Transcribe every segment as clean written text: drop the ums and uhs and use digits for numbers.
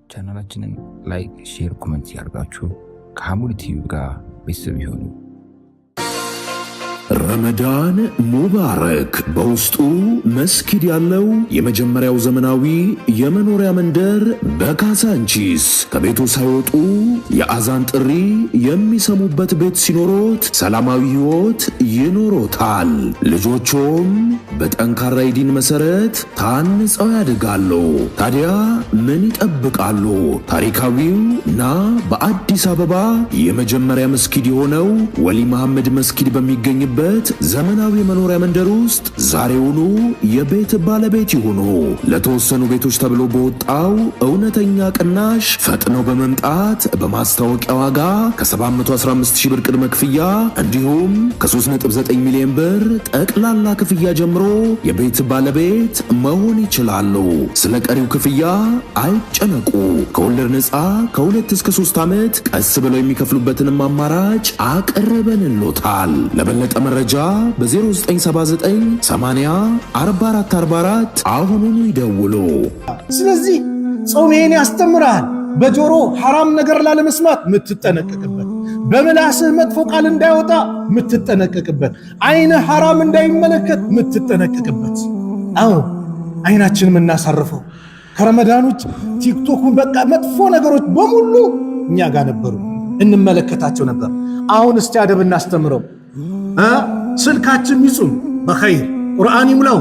ቻናላችንን ላይክ፣ ሼር፣ ኮሜንት ያርጋችሁ ከሐሙድ ቲዩብ ጋር ቤተሰብ ይሁኑ። ረመዳን ሙባረክ በውስጡ መስጊድ ያለው የመጀመሪያው ዘመናዊ የመኖሪያ መንደር በካሳንቺስ ከቤቱ ሳይወጡ የአዛን ጥሪ የሚሰሙበት ቤት ሲኖሮት ሰላማዊ ሕይወት ይኖሮታል። ልጆቹም በጠንካራ የዲን መሰረት ታንጸው ያድጋሉ። ታዲያ ምን ይጠብቃሉ? ታሪካዊው ና በአዲስ አበባ የመጀመሪያ መስጊድ የሆነው ወሊ መሐመድ መስጊድ በሚገኝበት ዘመናዊ መኖሪያ መንደር ውስጥ ዛሬውኑ የቤት ባለቤት ይሁኑ። ለተወሰኑ ቤቶች ተብሎ በወጣው እውነተኛ ቅናሽ ፈጥነው በመምጣት በማስታወቂያ ዋጋ ከ715,000 ብር ቅድመ ክፍያ እንዲሁም ከ3.9 ሚሊዮን ብር ጠቅላላ ክፍያ ጀምሮ የቤት ባለቤት መሆን ይችላሉ። ስለ ቀሪው ክፍያ አይጨነቁ። ከወለድ ነፃ ከ2 እስከ 3 ዓመት ቀስ ብለው የሚከፍሉበትንም አማራጭ አቀረበንሎታል። ለበለጠ መረጃ በ0979 80 44 44 አሁኑኑ ይደውሉ። ስለዚህ ጾም ይሄን ያስተምራል። በጆሮ ሐራም ነገር ላለመስማት ምትጠነቀቅበት፣ በምላስህ መጥፎ ቃል እንዳይወጣ ምትጠነቀቅበት፣ አይንህ ሐራም እንዳይመለከት ምትጠነቀቅበት። አዎ አይናችን የምናሳርፈው ከረመዳን ውጭ ቲክቶኩን በቃ መጥፎ ነገሮች በሙሉ እኛ ጋር ነበሩ፣ እንመለከታቸው ነበር። አሁን እስቲ አደብ እናስተምረው። ስልካችን ይጹም በኸይር ቁርአን ይሙላው፣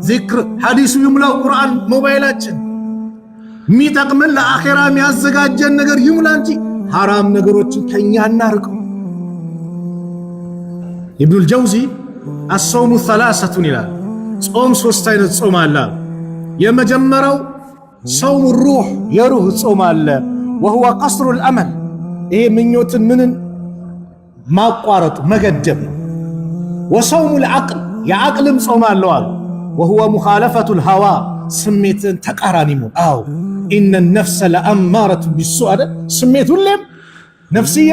ዚክር ሐዲሱ ይሙላው። ቁርአን ሞባይላችን የሚጠቅመን ለአኺራ የሚያዘጋጀን ነገር ይሙላ እንጂ ሐራም ነገሮችን ከኛ እናርቀው። ኢብኑል ጀውዚ አስሶሙ ሰላሰቱን ይላል። ጾም 3 አይነት ጾም አለ። የመጀመሪያው ሰውሙ ሩህ የሩህ ጾም አለ። ወሁወ ቀስሩል አመል፣ ይሄ ምኞትን ምንን ማቋረጥ መገደብ ነው። ወሰውሙል ዐቅል የዐቅልም ጾም አለው አሉ። ወሁወ ሙኻለፈቱል ሀዋ ስሜትን ተቃራኒ ነው። አዎ ኢነ ነፍሰ ለአማረቱ ቢሱ አለ። ስሜት ሁሌም ነፍስያ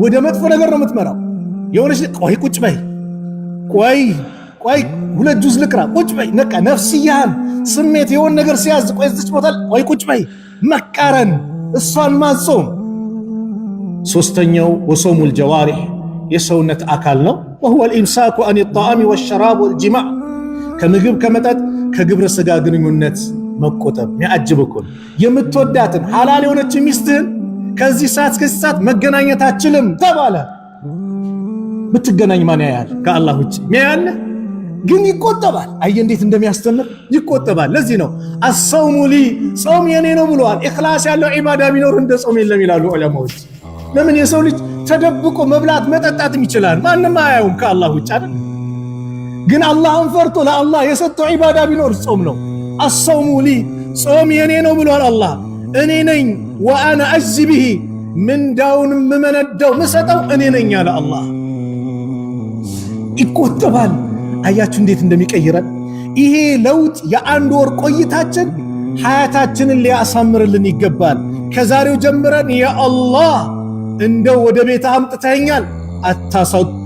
ወደ መጥፎ ነገር ነው የምትመራው። የሆነች ቆይ ቁጭ በይ፣ ቆይ 2 ጁዝ ልቅራ፣ ቁጭ በይ። ነቃ ነፍስያን ስሜት የሆነ ነገር ሲያዝ ቆይ እዚች ቦታ ቆይ ቁጭ በይ፣ መቃረን፣ እሷን ማጾም። ሶስተኛው ወሶሙል ጀዋሪህ የሰውነት አካል ነው። وهو الامساك عن الطعام والشراب والجماع ከምግብ ከመጠጥ ከግብረ ስጋ ግንኙነት መቆጠብ። የሚያጅብኩን የምትወዳትን ሐላል የሆነች ሚስትህን ከዚህ ሰዓት እስከዚህ ሰዓት መገናኘት አትችልም ተባለ። ብትገናኝ ማን ያያል? ከአላህ ውጭ ያያል። ግን ይቆጠባል። አየ እንዴት እንደሚያስተምር ይቆጠባል። ለዚህ ነው አሰውሙ ሊ ጾም የኔ ነው ብለዋል። ኢኽላስ ያለው ዒባዳ ቢኖር እንደ ጾም የለም ይላሉ ዑለማዎች። ለምን የሰው ልጅ ተደብቆ መብላት መጠጣትም ይችላል፣ ማንም አያዩም ከአላህ ውጭ አይደል? ግን አላህን ፈርቶ ለአላህ የሰጠው ዒባዳ ቢኖር ጾም ነው። አሰውሙ ሊ ጾም የኔ ነው ብሏል አላህ። እኔ ነኝ ወአና አጅዚ ቢሂ ምንዳውን ምመነዳው ምሰጠው እኔ ነኝ አለ አላህ። ይቆጠባል። አያችሁ እንዴት እንደሚቀይረን ይሄ ለውጥ። የአንድ ወር ቆይታችን ሐያታችንን ሊያሳምርልን ይገባል። ከዛሬው ጀምረን ያ አላህ እንደው ወደ ቤት አምጥተኛል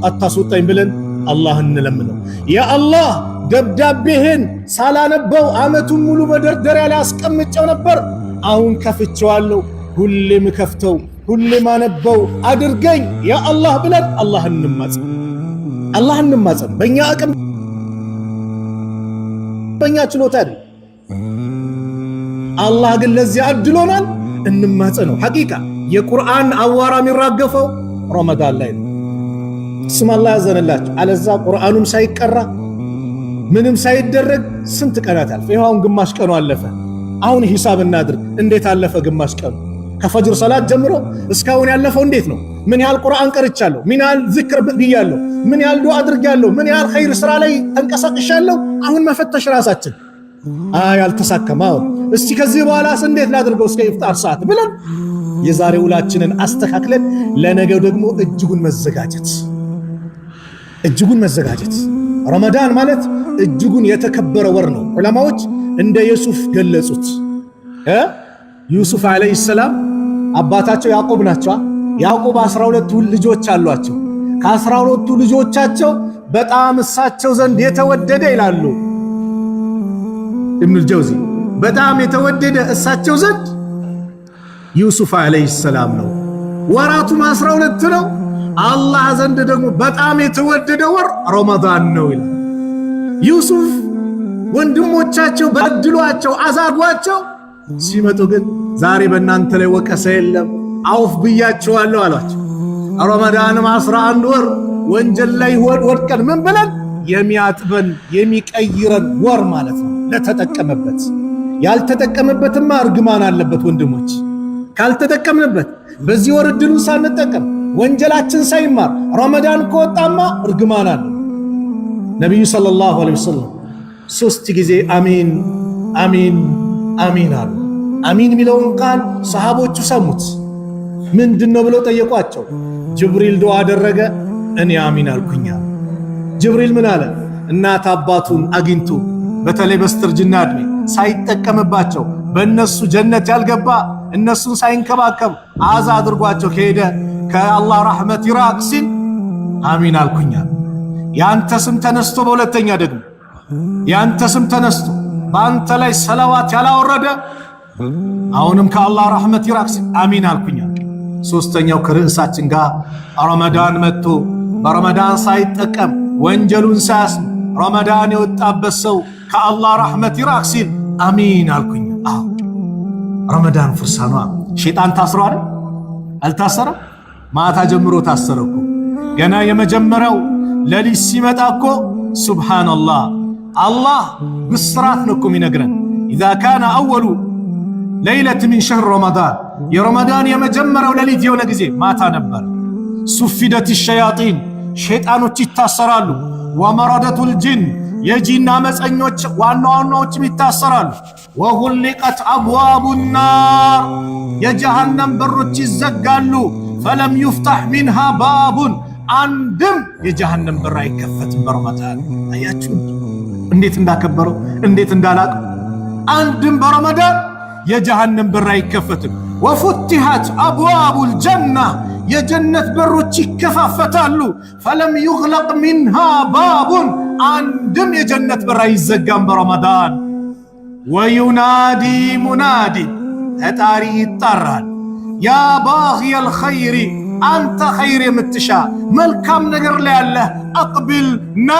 አታስወጣኝ ብለን አላህን እንለምነው። ያ አላህ ደብዳቤህን ሳላነበው ዓመቱን ሙሉ መደርደሪያ ላይ አስቀምጨው ነበር፣ አሁን ከፍቼዋለሁ፣ ሁሌም ከፍተው ሁሌም አነበው አድርገኝ ያ አላህ ብለን አላህን እንማጸን። በእኛ አቅም በእኛ ችሎታ አይደል። አላህ ግን ለዚህ አድሎናል። እንማጸነው። ሐቂቃ የቁርአን አዋራ የሚራገፈው ረመዳን ላይ ነው። ስም አላህ ያዘነላችሁ። አለዛ ቁርአኑም ሳይቀራ ምንም ሳይደረግ ስንት ቀናት አልፈ። ይኸው አሁን ግማሽ ቀኑ አለፈ። አሁን ሂሳብ እናድርግ። እንዴት አለፈ ግማሽ ቀኑ? ከፈጅር ሰላት ጀምሮ እስካሁን ያለፈው እንዴት ነው? ምን ያህል ቁርአን ቀርቻለሁ? ምን ያህል ዝክር ብያለሁ? ምን ያህል ዱዓ አድርጋለሁ? ምን ያህል ኸይር ስራ ላይ ተንቀሳቅሻለሁ? አሁን መፈተሽ ራሳችን። አልተሳከማ። እስቲ ከዚህ በኋላስ እንዴት ላድርገው እስከ ኢፍጣር ሰዓት ብለን የዛሬ ውላችንን አስተካክለን ለነገው ደግሞ እጅጉን መዘጋጀት። ረመዳን ማለት እጅጉን የተከበረ ወር ነው። ዑለማዎች እንደ ዩሱፍ ገለጹት። ዩሱፍ አለይሂ ሰላም አባታቸው ያዕቆብ ናቸው። ያዕቆብ 12 ልጆች አሏቸው። ከ12ቱ ልጆቻቸው በጣም እሳቸው ዘንድ የተወደደ ይላሉ ኢብኑል ጀውዚ፣ በጣም የተወደደ እሳቸው ዘንድ ዩሱፍ አለይሂ ሰላም ነው። ወራቱም 12 ነው። አላህ ዘንድ ደግሞ በጣም የተወደደ ወር ረመዳን ነው ይላል። ዩሱፍ ወንድሞቻቸው በድሏቸው አዛጓቸው ሲመጡ ግን ዛሬ በእናንተ ላይ ወቀሳ የለም አውፍ ብያቸዋለሁ አሏቸው። ረመዳንም 11 ወር ወንጀል ላይ ወድቀን ምን ብለን የሚያጥበን የሚቀይረን ወር ማለት ነው ለተጠቀመበት። ያልተጠቀመበትማ እርግማን አለበት ወንድሞች። ካልተጠቀምንበት በዚህ ወር እድሉን ሳንጠቀም ወንጀላችን ሳይማር ረመዳን ከወጣማ እርግማን አለ። ነብዩ ሰለላሁ ዐለይሂ ወሰለም 3 ጊዜ አሚን አሚን አሚን አሉ። አሚን የሚለውን ቃል ሰሃቦቹ ሰሙት። ምንድነው ብለው ጠየቋቸው። ጅብሪል ዱዓ አደረገ፣ እኔ አሚን አልኩኝ። ጅብሪል ምን አለ? እናት አባቱን አግኝቶ በተለይ በስተርጅና እድሜ ሳይጠቀምባቸው በእነሱ ጀነት ያልገባ እነሱን ሳይንከባከብ አዛ አድርጓቸው ከሄደ ከአላህ ረሕመት ይራቅ ሲል አሚን አልኩኝ። ያንተ ስም ተነስቶ በሁለተኛ ደግሞ ያንተ ስም ተነስቶ በአንተ ላይ ሰላዋት ያላወረደ አሁንም ከአላህ ረሕመት ይራቅ ሲል አሚን አልኩኝ። ሶስተኛው ከርዕሳችን ጋር ረመዳን መጥቶ በረመዳን ሳይጠቀም ወንጀሉን ሳያስብ ረመዳን የወጣበት ሰው ከአላህ ረሕመት ይራቅ ሲል አሚን አልኩኝ። ረመዳን ፍርሳኗ ሸይጣን ታስሯል አልታሰረም? ማታ ጀምሮ ታሰረኩ። ገና የመጀመሪያው ለሊት ሲመጣ እኮ ሱብሃንአላህ አላህ ብስራት ነው እኮ የሚነግረን። ኢዛ ካነ አወሉ ለይለት ሚን ሸህር ረመዳን የረመዳን የመጀመሪያው ለሊት የሆነ ጊዜ ማታ ነበር። ሱፊደት ሸያጢን ሸይጣኖች ይታሰራሉ። ወመረደቱል ጅን የጂን አመፀኞች ዋና ዋናዎችም ይታሰራሉ። ወጉሊቀት አብዋቡ ናር የጀሃነም በሮች ይዘጋሉ። ፈለም ዩፍታሕ ሚንሃ ባቡን አንድም የጀሃነም በር አይከፈትም በረመዳን። አያችሁ እንዴት እንዳከበረው እንዴት እንዳላቀ። አንድም በረመዳን የጀሃነም በር አይከፈትም። ወፉቲሐት አብዋቡል ጀና የጀነት በሮች ይከፋፈታሉ። ፈለም ዩግለቅ ሚንሃ ባቡን አንድም የጀነት በር አይዘጋም በረመዳን። ወዩናዲ ሙናዲ ተጣሪ ይጣራል። ያ ባግየል ኸይሪ አንተ ኸይር የምትሻ መልካም ነገር ላይ ያለ አቅቢል ና።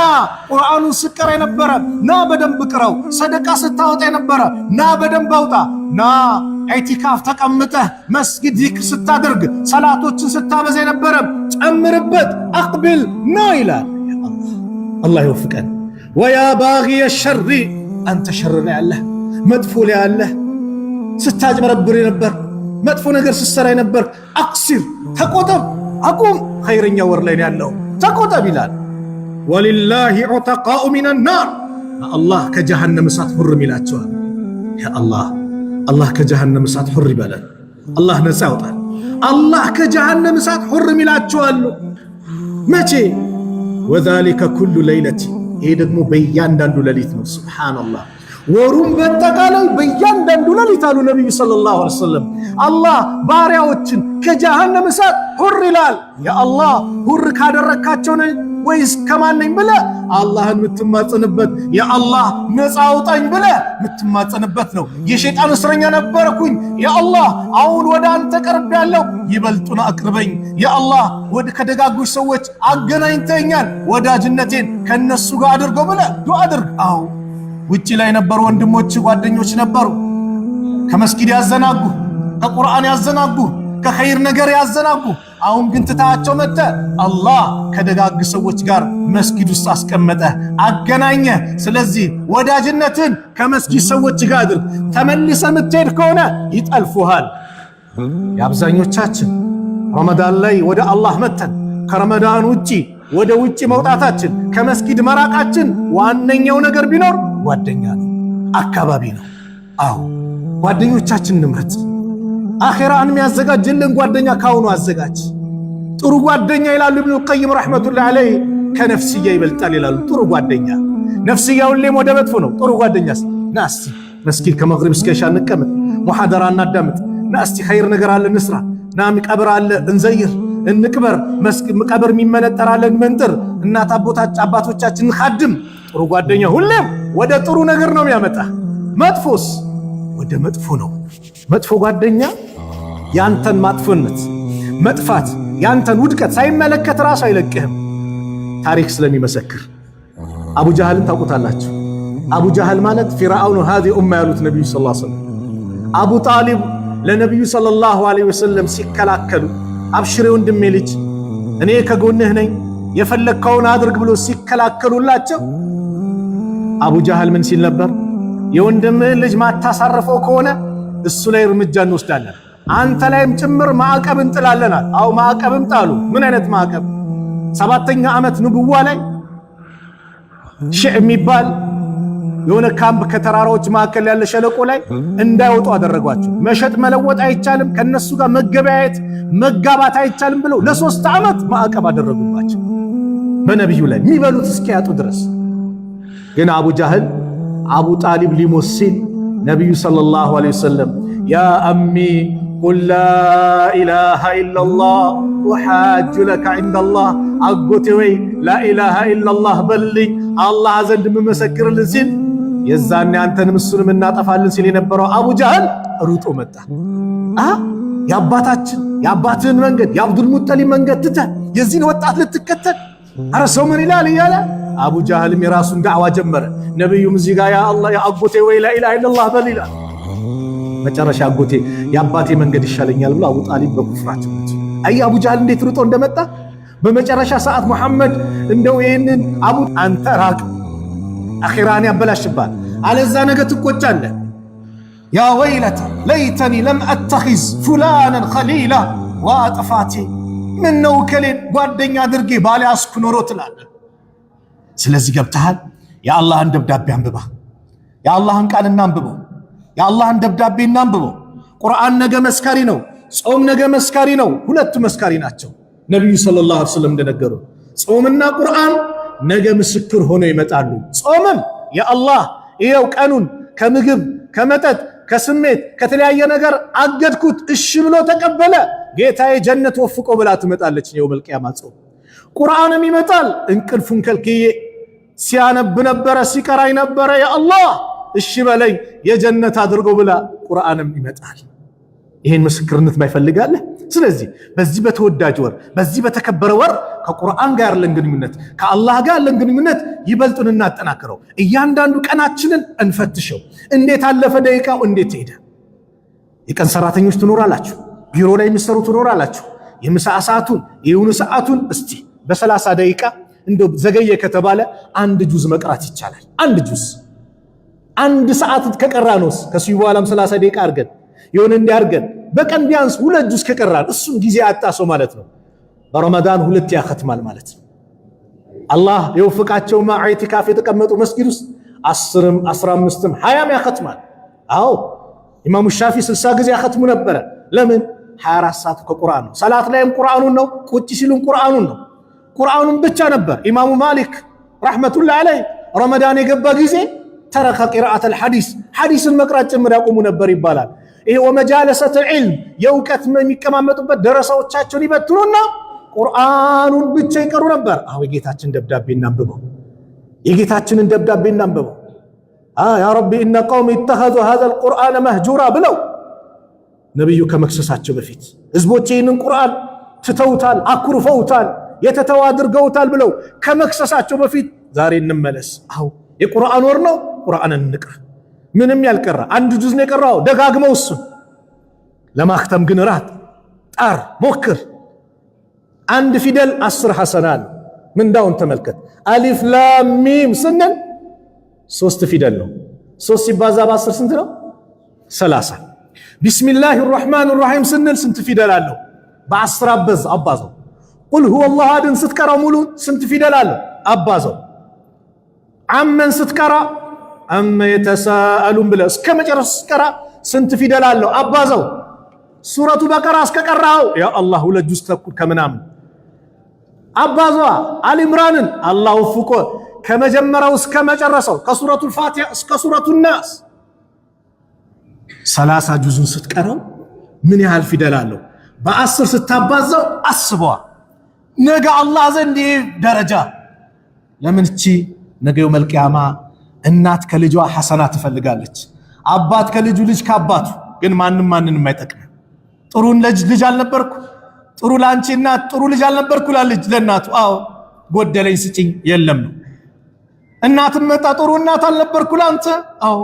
ቁርአኑን ስቀራ የነበረ ና በደንብ ቅረው። ሰደቃ ስታወጣ የነበረ ና በደንብ አውጣ። ና ኢዕቲካፍ ተቀምጠህ መስጊድ ዚክር ስታደርግ ሰላቶችን ስታበዛ የነበረ ጨምርበት። አቅቢል ና ይላል አላህ ይወፍቀን። ወያ ባግየ ሸሪ አንተ ሸር ላይ ያለ መጥፎ ላይ ያለ ስታጭበረብር የነበር መጥፎ ነገር ስትሰራ የነበር አክሲር ተቆጠብ፣ አቁም። ኸይረኛ ወር ላይ ያለው ተቆጠብ ይላል። ወሊላሂ ዑተቃኡ ሚነን ናር አላህ ከጀሃነም እሳት ሁርም ይላቸዋል። ያ አላህ ከጀሃነም እሳት ሁር ይበላል። አላህ ነፃ ያውጣል። አላህ ከጀሃነም እሳት ሁርም ይላቸዋል። መቼ? ወዛሊከ ኩሉ ለይለት ይሄ ደግሞ በእያንዳንዱ ሌሊት ነው። ሱብሃንአላህ ወሩም በጠቃላይ በእያንዳንዱ ሌሊት አሉ ነብዩ ሰለላሁ ዐለይሂ ወሰለም አላህ ባሪያዎችን ከጀሃነም እሳት ሁር ይላል። ያ አላህ ሁር ካደረካቸው ነኝ ወይስ ከማንነኝ ብለ አላህን ምትማጸንበት ያ አላህ ነፃ አውጣኝ ብለ ምትማጸንበት ነው። የሸይጣን እስረኛ ነበርኩኝ ያ አላህ አሁን ወደ አንተ ቀርብ ያለው ይበልጡን አቅርበኝ ያ አላህ ወደ ከደጋጎች ሰዎች አገናኝተኛል ወዳጅነቴን ከነሱ ጋር አድርገው ብለ ዱዓ አድርግ። አው ውጪ ላይ ነበሩ ወንድሞች ጓደኞች ነበሩ ከመስጊድ ያዘናጉ ከቁርአን ያዘናጉ ከኸይር ነገር ያዘናጉ። አሁን ግን ትታቸው መጣ አላህ ከደጋግ ሰዎች ጋር መስጊድ ውስጥ አስቀመጠ አገናኘ። ስለዚህ ወዳጅነትን ከመስጊድ ሰዎች ጋር አድርግ። ተመልሰ ምትሄድ ከሆነ ይጠልፉሃል። የአብዛኞቻችን ረመዳን ላይ ወደ አላህ መተን ከረመዳን ውጪ ወደ ውጪ መውጣታችን ከመስጊድ መራቃችን ዋነኛው ነገር ቢኖር ጓደኛ ነው፣ አካባቢ ነው። አዎ ጓደኞቻችን ንምረጥ። አኺራን የሚያዘጋጅልን ጓደኛ ካሁኑ አዘጋጅ። ጥሩ ጓደኛ ይላሉ ኢብኑ ቀይም ረሕመቱላሂ ዐለይሂ ከነፍስያ ይበልጣል ይላሉ። ጥሩ ጓደኛ ነፍስያው ሁሌም ወደ መጥፎ ነው። ጥሩ ጓደኛስ ናስቲ መስጊድ ከመግሪብ እስከ ኢሻ እንቀመጥ፣ ሙሐደራ እናዳምጥ። ናስቲ ኸይር ነገር አለ እንስራ። ናም ቀብር አለ እንዘይር እንቅበር። ቀብር የሚመነጠር አለ እንመንጥር። እናት አባቶቻችንን ኻድም። ጥሩ ጓደኛ ሁሌም ወደ ጥሩ ነገር ነው የሚያመጣ። መጥፎስ ወደ መጥፎ ነው። መጥፎ ጓደኛ ያንተን ማጥፎነት መጥፋት ያንተን ውድቀት ሳይመለከት ራሱ አይለቅህም ታሪክ ስለሚመሰክር። አቡ ጀህልን ታውቁታላችሁ። አቡ ጀህል ማለት ፊርዓውን هذه ኡማ ያሉት ነብዩ ሰለላሁ ዐለይሂ ወሰለም አቡ ጣሊብ ለነብዩ ሰለላሁ ዐለይሂ ወሰለም ሲከላከሉ አብሽሬ ወንድሜ ልጅ እኔ ከጎንህ ነኝ የፈለከውን አድርግ ብሎ ሲከላከሉላቸው አቡ ጀህል ምን ሲል ነበር? የወንድምህ ልጅ ማታሳርፈው ከሆነ እሱ ላይ እርምጃ እንወስዳለን፣ አንተ ላይም ጭምር ማዕቀብ እንጥላለናል። አው ማዕቀብም ጣሉ። ምን አይነት ማዕቀብ? 7ኛ ዓመት ንቡዋ ላይ ሺዕ የሚባል የሆነ ካምፕ ከተራራዎች መካከል ያለ ሸለቆ ላይ እንዳይወጡ አደረጓቸው። መሸጥ መለወጥ አይቻልም፣ ከነሱ ጋር መገበያየት መጋባት አይቻልም ብለው ለ3 ዓመት ማዕቀብ አደረጉባቸው በነብዩ ላይ የሚበሉት እስኪያጡ ድረስ። ግን አቡ ጀህል አቡ ጣሊብ ሊሞት ሲል ነብዩ ሰለላሁ ዐለይሂ ወሰለም ያ አሚ ቁል ላ ኢላሃ ኢላላህ ወሐጅ ለከ ዐንደላህ፣ አጎቴ ወይ ላ ኢላሃ ኢላላህ በልኝ አላህ ዘንድ መመስክርልን ሲል የዛኔ አንተንም እሱንም እናጠፋለን ሲል የነበረው አቡ ጀህል ሩጦ መጣ። የአባትህን መንገድ የአብዱል ሙጠሊብ መንገድ ትተህ የዚህን ወጣት ልትከተል? አረ ሰው ምን ይላል እያለ አቡ ጀህልም የራሱን ዳዕዋ ጀመረ። ነብዩም እዚህ ጋር ያ አላህ ያ አጎቴ ወይ ላ ኢላሃ ኢላላህ በል ይላል። መጨረሻ አጎቴ የአባቴ መንገድ ይሻለኛል ብሎ አቡ ጣሊብ በኩፍራቸው አይ አቡ ጀህል እንዴት ሩጦ እንደመጣ በመጨረሻ ሰዓት መሐመድ እንደው ይሄንን አቡ አንተ ራቅ አኺራን ያበላሽባል አለዛ ነገ ትቆጫለህ። ያ ወይለተ ለይተኒ ለም አተኺዝ ፉላናን ኸሊላ ወአጥፋቲ ምን ነው ከሌን ጓደኛ አድርጌ ባልያዝኩ ኖሮ ትላለህ። ስለዚህ ገብተሃል። የአላህን ደብዳቤ አንብባ፣ የአላህን ቃል እናንብበው፣ የአላህን ደብዳቤ እናንብበው። ቁርአን ነገ መስካሪ ነው፣ ጾም ነገ መስካሪ ነው። ሁለቱ መስካሪ ናቸው። ነብዩ ሰለላሁ ዐለይሂ ወሰለም እንደነገሩ ጾምና ቁርአን ነገ ምስክር ሆነው ይመጣሉ። ጾምም የአላህ ይሄው ቀኑን ከምግብ ከመጠጥ ከስሜት ከተለያየ ነገር አገድኩት እሺ ብሎ ተቀበለ፣ ጌታዬ ጀነት ወፍቆ ብላ ትመጣለች የውመል ቂያማ ጾም። ቁርአንም ይመጣል፣ እንቅልፉን ከልክዬ ሲያነብ ነበረ ሲቀራይ ነበረ የአላህ እሺ በለኝ የጀነት አድርጎ ብላ ቁርአንም ይመጣል። ይሄን ምስክርነት ማይፈልጋለህ? ስለዚህ በዚህ በተወዳጅ ወር በዚህ በተከበረ ወር ከቁርአን ጋር ያለን ግንኙነት ከአላህ ጋር ያለን ግንኙነት ይበልጡን እናጠናክረው። እያንዳንዱ ቀናችንን እንፈትሸው። እንዴት አለፈ ደቂቃው? እንዴት ሄደ? የቀን ሰራተኞች ትኖራላችሁ፣ ቢሮ ላይ የሚሰሩ ትኖራላችሁ። የምሳ ሰዓቱን የሆነ ሰዓቱን እስቲ በ30 ደቂቃ እንደው ዘገየ ከተባለ አንድ ጁዝ መቅራት ይቻላል። አንድ ጁዝ አንድ ሰዓት ከቀራነውስ ከሱይ በኋላም 30 ደቂቃ አድርገን የሆነ እንዲያርገን በቀን ቢያንስ 2 ጁዝ ከቀራን እሱም ጊዜ አጣሰው ማለት ነው። በረመዳን 2 ያختማል ማለት ነው። አላህ የወፍቃቸው ኢዕቲካፍ የተቀመጡ መስጊድ ውስጥ 10ም 15ም 20ም ያختማል። አዎ ኢማሙ ሻፊ 60 ጊዜ ያختሙ ነበር። ለምን? 24 ሰዓት ከቁርአን ነው። ሰላት ላይም ቁርአኑን ነው፣ ቁጭ ሲሉም ቁርአኑን ነው። ቁርአኑን ብቻ ነበር። ኢማሙ ማሊክ ረሕመቱላህ ዐለይህ ረመዳን የገባ ጊዜ ተረከ ቂራአት አልሐዲስ ሐዲስን መቅራት ጭምር ያቆሙ ነበር ይባላል። ይሄ ወመጃለሰተ ዒልም የእውቀት የሚቀማመጡበት ደረሳዎቻቸውን ይበትኑና ቁርአኑን ብቻ ይቀሩ ነበር። አዎ የጌታችን ደብዳቤ እናንብበው፣ የጌታችንን ደብዳቤ እናንብበው። ያ ረቢ ኢነ ቀውሚ ኢተኸዙ ሃዛል ቁርአነ መህጁራ ብለው ነብዩ ከመክሰሳቸው በፊት ህዝቦቼ ይህንን ቁርአን ትተውታል፣ አኩርፈውታል፣ የተተዋ አድርገውታል ብለው ከመክሰሳቸው በፊት ዛሬ እንመለስ። አዎ የቁርአን ወር ነው፣ ቁርአንን እንቅራ። ምንም ያልቀራ አንድ ጁዝ ነው የቀራው፣ ደጋግመው እሱን ለማክተም ግን ራት ጣር ሞክር። አንድ ፊደል 10 ሐሰና ነው። ምንዳውን ተመልከት። አሊፍ ላም ሚም ስንል 3 ፊደል ነው። 3 ሲባዛ በ10 ስንት ነው? 30። ቢስሚላሂር ረህማኒር ረሂም ስንል ስንት ፊደል አለው? በ10 አባዛው። ቁል ሁወላሁ አሐድን ስትቀራው ሙሉ ስንት ፊደል አለው? አባዛው። አመን ስትቀራ አመ የተሳአሉን ብለህ እስከ መጨረሻ ስትቀራ ስንት ፊደል አለው? አባዛው። ሱረቱ በቀራ እስከቀራው ያ አላህ 2 ጁዝ ተኩል ከምናምን አባዟ። አልኢምራንን አላሁ ፍቆ ከመጀመሪያው እስከ መጨረሻው ከሱረቱ ፋቲሃ እስከ ሱረቱ ናስ 30 ጁዝን ስትቀራው ምን ያህል ፊደል አለው? በ10 ስታባዛው አስበዋ ነገ አላህ ዘንድ ደረጃ። ለምን እቺ ነገ የውመል ቂያማ እናት ከልጇ ሐሰና ትፈልጋለች፣ አባት ከልጁ፣ ልጅ ከአባቱ። ግን ማንንም አይጠቅም። ጥሩን ልጅ አልነበርኩ? ጥሩ ላንቺ እናት ጥሩ ልጅ አልነበርኩ ለልጅ ለናቱ? አዎ ጎደለኝ ስጪኝ የለም ነው። እናትም መጣ ጥሩ እናት አልነበርኩ ላንተ? አዎ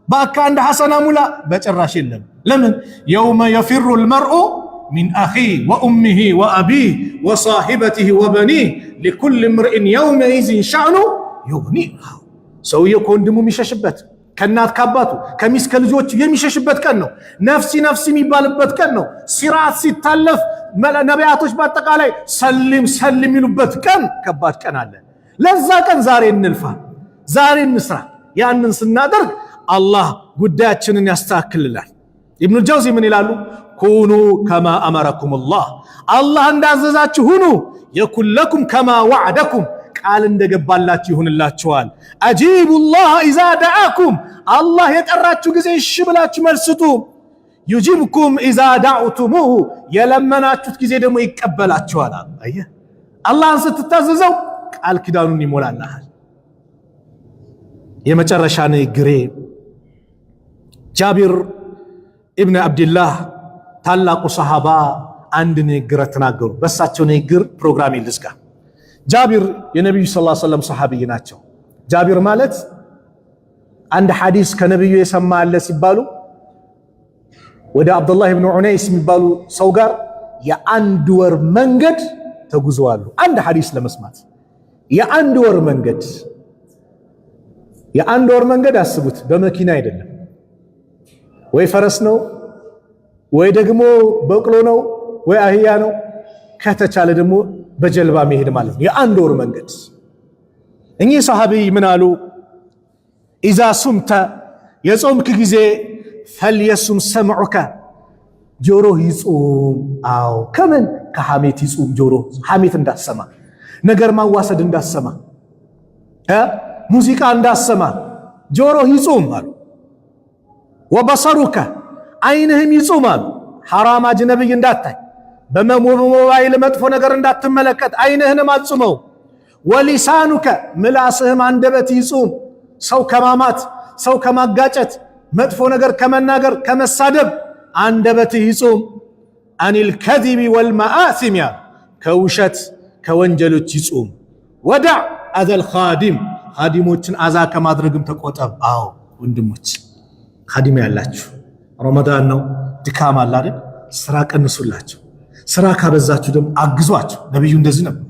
ባካ አንድ ሐሰና ሙላ በጭራሽ የለም። ለምን የውመ የፊሩ المرء من أخيه وأمه وأبيه وصاحبته وبنيه لكل امرئ يومئذ شأن يغنيه ሰውየው ከወንድሙ የሚሸሽበት ከእናት ከአባቱ ከሚስት ከልጆቹ የሚሸሽበት ቀን ነው። ነፍሲ ነፍሲ የሚባልበት ቀን ነው። ሲራጥ ሲታለፍ ነቢያቶች በአጠቃላይ ሰልም ሰልም የሚሉበት ቀን ከባድ ቀን አለ። ለዛ ቀን ዛሬ እንልፋ፣ ዛሬ እንስራ። ያንን ስናደርግ አላህ ጉዳያችንን ያስተካክልላል። ኢብኑል ጀውዚ ምን ይላሉ? ኩኑ ከማ አመረኩሙላህ፣ አላህ እንዳዘዛችሁ ሁኑ። የኩን ለኩም ከማ ወዐደኩም፣ ቃል እንደገባላችሁ ይሁንላችኋል። አጂቡላህ ኢዛ ደዓኩም፣ አላህ የጠራችሁ ጊዜ እሺ ብላችሁ መልስቱ። ዩጂብኩም ኢዛ ዳዕቱሙሁ፣ የለመናችሁት ጊዜ ደግሞ ይቀበላችኋል። አየህ አላህን ስትታዘዘው ቃል ኪዳኑን ይሞላልሃል። የመጨረሻ ንግግሬ ጃቢር ኢብኑ አብድላህ ታላቁ ሰሃባ አንድ ንግግር ተናገሩ። በሳቸው ንግግር ፕሮግራም ይልዝጋ። ጃቢር የነብዩ ሰለላሁ ዐለይሂ ወሰለም ሰሃቢይ ናቸው። ጃቢር ማለት አንድ ሐዲስ ከነብዩ የሰማ አለ ሲባሉ ወደ አብዱላህ ኢብኑ ዑነይስ የሚባሉ ሰው ጋር የአንድ ወር መንገድ ተጉዘዋል። አንድ ሐዲስ ለመስማት የአንድ ወር መንገድ፣ የአንድ ወር መንገድ አስቡት። በመኪና አይደለም ወይ ፈረስ ነው ወይ ደግሞ በቅሎ ነው ወይ አህያ ነው፣ ከተቻለ ደግሞ በጀልባ መሄድ ማለት ነው። የአንድ ወር መንገድ። እኚህ ሰሃቢይ ምን አሉ? ኢዛ ሱምተ፣ የጾምክ ጊዜ ፈልየሱም ሰምዑከ፣ ጆሮ ይጹም። አዎ ከምን ከሐሜት ይጹም ጆሮ። ሐሜት እንዳሰማ፣ ነገር ማዋሰድ እንዳሰማ፣ ሙዚቃ እንዳሰማ ጆሮ ይጹም አሉ። ወበሰሩከ፣ አይንህም ይጹም አሉ። ሐራም አጅነብይ እንዳታይ፣ በሞባይል መጥፎ ነገር እንዳትመለከት አይንህንም አጽመው። ወሊሳኑከ፣ ምላስህም አንደበት ይጹም። ሰው ከማማት ሰው ከማጋጨት መጥፎ ነገር ከመናገር ከመሳደብ አንደበትህ ይጹም። አኒል ከዚቢ ወልመአሲም፣ ያ ከውሸት ከወንጀሎች ይጹም። ወዳዕ አዘል ኻዲም፣ ኻዲሞችን አዛ ከማድረግም ተቆጠብ። አዎ ወንድሞች ኻዲም ያላችሁ ረመዳን ነው፣ ድካም አለ አይደል? ስራ ቀንሱላቸው። ስራ ካበዛችሁ ደግሞ አግዟቸው። ነብዩ እንደዚህ ነበር፣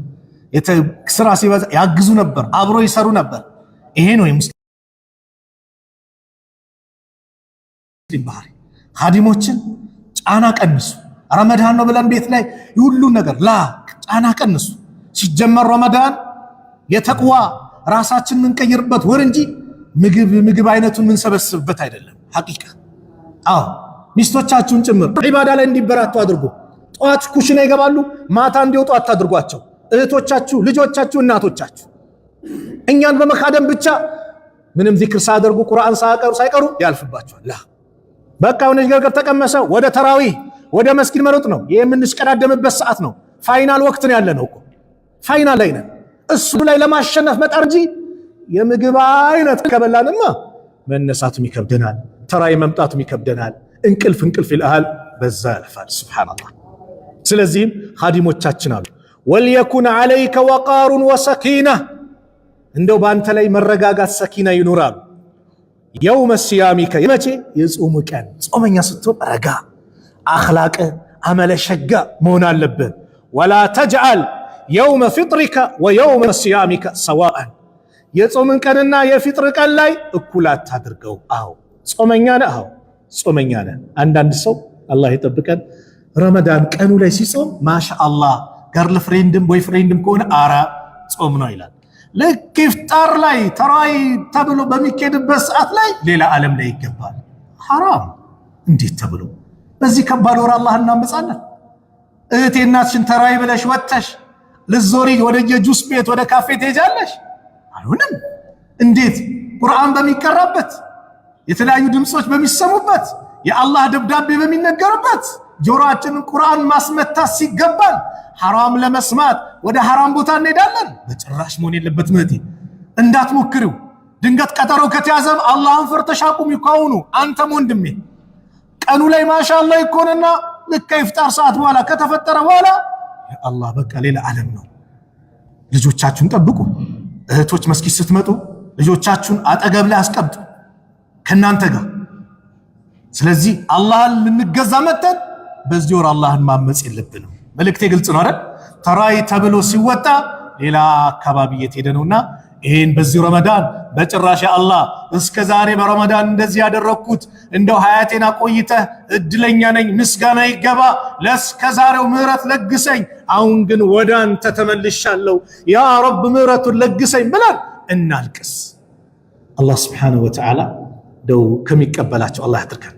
ስራ ሲበዛ ያግዙ ነበር፣ አብሮ ይሰሩ ነበር። ይሄ ነው የሙስሊም ባህሪ። ኻዲሞችን ጫና ቀንሱ። ረመዳን ነው ብለን ቤት ላይ ሁሉ ነገር ጫና ቀንሱ። ሲጀመር ረመዳን የተቅዋ ራሳችን የምንቀይርበት ወር እንጂ ምግብ አይነቱን የምንሰበስብበት አይደለም። ሐቂቃ አዎ ሚስቶቻችሁን ጭምር ዒባዳ ላይ እንዲበራቱ አድርጉ። ጧት ኩሽና ይገባሉ፣ ማታ እንዲወጡ አታድርጓቸው። እህቶቻችሁ፣ ልጆቻችሁ፣ እናቶቻችሁ እኛን በመካደም ብቻ ምንም ዚክር ሳያደርጉ ቁርአን ሳይቀሩ ያልፍባቸዋል። በቃ የሆነ ነገር ተቀመሰ ወደ ተራዊህ ወደ መስጊድ መሮጥ ነው። ይሄ የምንሽቀዳደምበት ሰዓት ነው። ፋይናል ወቅት ነው ያለ ነው እኮ ፋይናል ላይ ነን። እሱ ላይ ለማሸነፍ መጣር እንጂ የምግብ አይነት ከበላንማ መነሳቱም ይከብደናል፣ ተራዊ መምጣቱም ይከብደናል። እንቅልፍ ይልሃል፣ በዛ ያልፋል። ሱብሃንአላህ። ስለዚህም ኻዲሞቻችን አሉ ወልየኩን ዐለይከ ወቃሩን ወሰኪና፣ እንደው በአንተ ላይ መረጋጋት ሰኪና ይኑራሉ። የውመ ሲያሚከ፣ የመቼ የጾሙ ቀን። ጾመኛ ስትሆን ረጋ አኽላቅ አመለ ሸጋ መሆን አለብን። ወላ ተጅዐል የውመ ፊጥሪከ ወየውመ ሲያሚከ ሰዋአን፣ የጾምን ቀንና የፊጥር ቀን ላይ እኩል አታድርገው። አዎ ጾመኛ ነህ፣ አዎ ጾመኛ ነህ። አንዳንድ ሰው አላህ ይጠብቀን ረመዳን ቀኑ ላይ ሲጾም ማሻአላህ ገርል ፍሬንድም ቦይ ፍሬንድም ከሆነ አራ ጾም ነው ይላል። ልክ ኢፍጣር ላይ ተራዊ ተብሎ በሚኬድበት ሰዓት ላይ ሌላ ዓለም ላይ ይገባል። ሐራም እንዴት ተብሎ በዚህ ከባድ ወር አላህ እናመጻለን። እህቴ እናትሽን ተራዊ ብለሽ ወጥተሽ ልዞሪ ወደ የጁስ ቤት ወደ ካፌ ትሄጃለሽ? አይሆንም። እንዴት ቁርአን በሚቀራበት የተለያዩ ድምጾች በሚሰሙበት የአላህ ደብዳቤ በሚነገርበት ጆሮአችንን ቁርአን ማስመታት ሲገባን ሐራም ለመስማት ወደ ሐራም ቦታ እንሄዳለን? በጭራሽ መሆን የለበትም። እህቴ እንዳትሞክሪው። ድንገት ቀጠሮ ከተያዘም አላህን ፈርተሽ አቁሚ ካሁኑ። አንተም ወንድሜ ቀኑ ላይ ማሻአላህ ይኮንና ልክ ኢፍጣር ሰዓት በኋላ ከተፈጠረ በኋላ አላህ በቃ ሌላ ዓለም ነው። ልጆቻችሁን ጠብቁ። እህቶች መስጊድ ስትመጡ ልጆቻችሁን አጠገብ ላይ አስቀምጡ ከናንተ ጋር። ስለዚህ አላህን ልንገዛ መተን በዚህ ወር አላህን ማመጽ የለብንም። መልእክቴ ግልጽ ነው አይደል? ተራይ ተብሎ ሲወጣ ሌላ አካባቢ እየተሄደ ነውና ይሄን በዚህ ረመዳን በጭራሽ አላህ እስከዛሬ በረመዳን እንደዚህ ያደረኩት እንደው ሀያቴና ቆይተህ እድለኛ ነኝ ምስጋና ይገባ ለስከዛሬው ምህረት ለግሰኝ አሁን ግን ወደ አንተ ተመልሻለሁ ያ ረብ ምህረቱን ለግሰኝ ብለን እናልቅስ። አላህ Subhanahu Wa Ta'ala ደው ከሚቀበላቸው አላህ ያድርገን።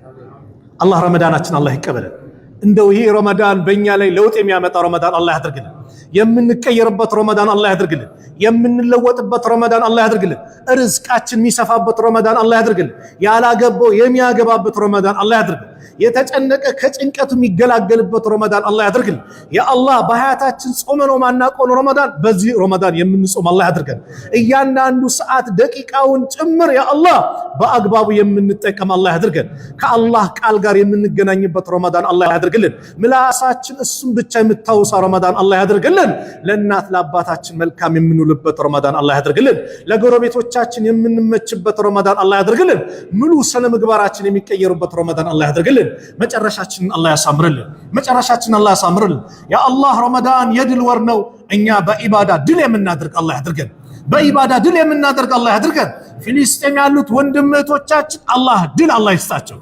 አላህ ረመዳናችን አላህ ይቀበለን። እንደው ይሄ ረመዳን በእኛ ላይ ለውጥ የሚያመጣ ረመዳን አላህ ያድርግልን። የምንቀየርበት ረመዳን አላህ ያድርግልን። የምንለወጥበት ረመዳን አላህ ያድርግልን። ርዝቃችን የሚሰፋበት ረመዳን አላህ ያድርግልን። ያላገባው የሚያገባበት ረመዳን አላህ ያድርግልን። የተጨነቀ ከጭንቀቱ የሚገላገልበት ረመዳን አላህ ያድርግልን። ያ አላህ በሐያታችን ጾመነው ማናቆን ረመዳን በዚህ ረመዳን የምንጾም አላህ ያድርገን። እያንዳንዱ ሰዓት ደቂቃውን ጭምር ያ አላህ በአግባቡ የምንጠቀም አላህ ያድርገን። ከአላህ ቃል ጋር የምንገናኝበት ረመዳን አላህ ያድርግልን። ምላሳችን እሱን ብቻ የምታውሳ ረመዳን አላህ ያድርግልን። ለእናት ለአባታችን መልካም የምንውልበት ረመዳን አላህ ያድርግልን። ለጎረቤቶቻችን የምንመችበት ረመዳን አላህ ያድርግልን። ሙሉ ስነ ምግባራችን የሚቀየሩበት ረመዳን አላህ ያድርግልን። መጨረሻችንን አላህ ያሳምርልን። መጨረሻችንን አላህ ያሳምርልን። ያ አላህ ረመዳን የድል ወር ነው። እኛ በኢባዳ ድል የምናደርግ አላህ ያድርገን። በኢባዳ ድል የምናደርግ አላህ ያድርገን። ፊሊስጤም ያሉት ወንድም እህቶቻችን አላህ ድል አላህ ይስጣቸው።